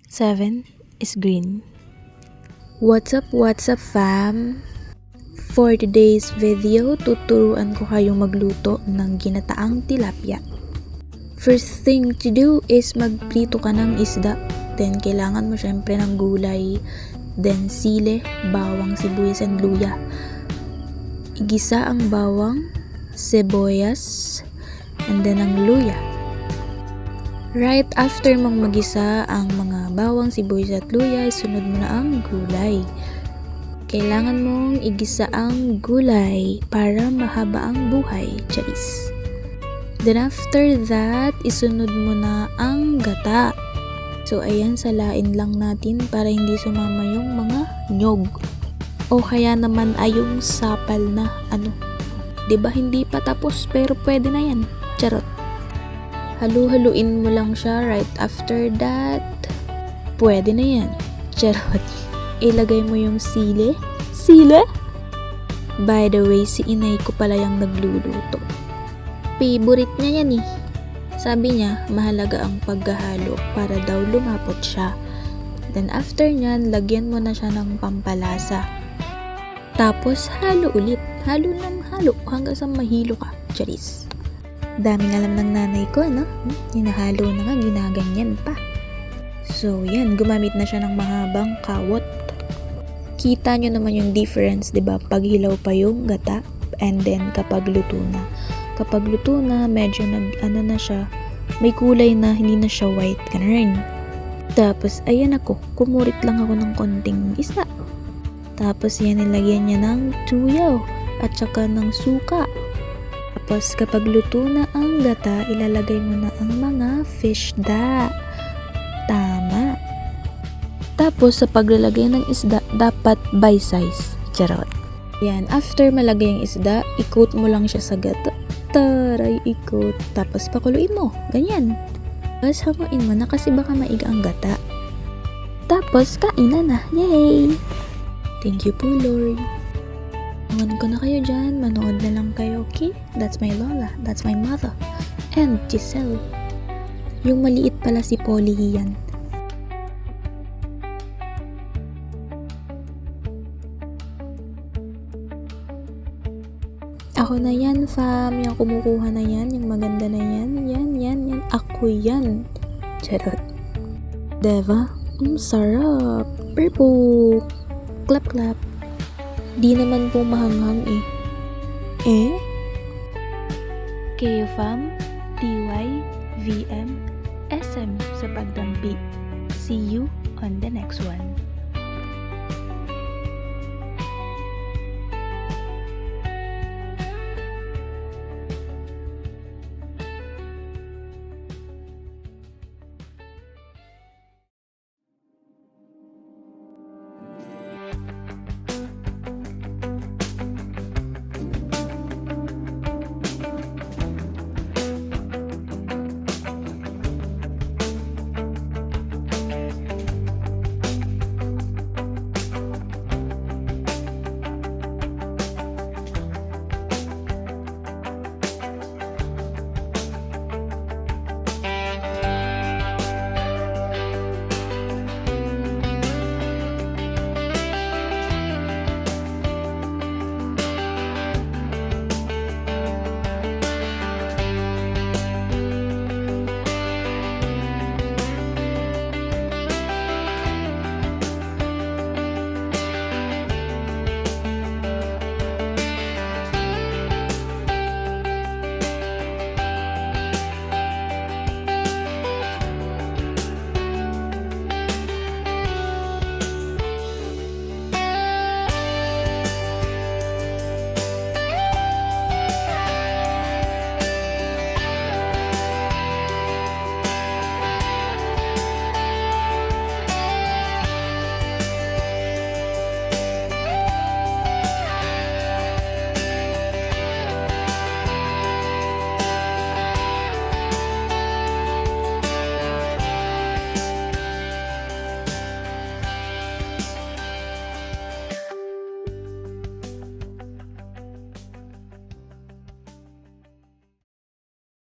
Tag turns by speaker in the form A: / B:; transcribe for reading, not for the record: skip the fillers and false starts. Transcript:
A: 7 is green. What's up fam? For today's video, tuturuan ko kayong magluto ng ginataang tilapia. First thing to do is magprito ka ng isda. Then kailangan mo syempre ng gulay, then sile, bawang, sibuyas, and luya. Igisa ang bawang, sibuyas, and then ang luya. Right after mong magisa ang mga bawang, sibuyas at luya, sunod mo na ang gulay. Kailangan mong igisa ang gulay para mahaba ang buhay, charis. Then after that, isunod mo na ang gata. So ayan, salain lang natin para hindi sumama yung mga nyog. O kaya naman ay yung sapal na Diba hindi pa tapos pero pwede na yan. Charot. Halu-haluin mo lang siya. Right after that, pwede na yan. Charot. Ilagay mo yung sile. Sile? By the way, si inay ko pala yung nagluluto. Favorite niya yan eh. Sabi niya, mahalaga ang paghahalo para daw lumapot siya. Then after nyan, lagyan mo na siya ng pampalasa. Tapos halo ulit. Halo ng halo hanggang sa mahilo ka. Charis. Daming alam ng nanay ko, Hinahalo na nga, ginaganyan pa. So yan, gumamit na siya ng mahabang kawot. Kita nyo naman yung difference, diba? Pag hilaw pa yung gata, and then kapag luto na. Kapag luto na, medyo na siya, may kulay na, hindi na siya white, ganun. Tapos, ayan ako, kumurit lang ako ng konting isda. Tapos, yan, nilagyan niya ng tuyaw, at saka ng suka. Tapos, kapag luto na ang gata, ilalagay mo na ang mga fish da. Tama. Tapos, sa paglalagay ng isda, dapat by size. Charot. Yan, after malagay ang isda, i-coat mo lang siya sa gata. Taray, ikot. Tapos pakuluin mo. Ganyan. Tapos hanguin mo na kasi baka maiga ang gata. Tapos kain na. Yay! Thank you po, Lord. Manood ko na kayo dyan. Manood na lang kayo, okay? That's my Lola. That's my mother. And Giselle. Yung maliit pala si Polly yan. Ako na yan, fam. Yung kumukuha na yan. Yung maganda na yan. Yan. Ako yan. Charot. Diba? Sarap. Purple. Clap. Di naman po mahanghang eh. Kayo, fam. TY, VM, SM sa pagdampi. See you on the next one.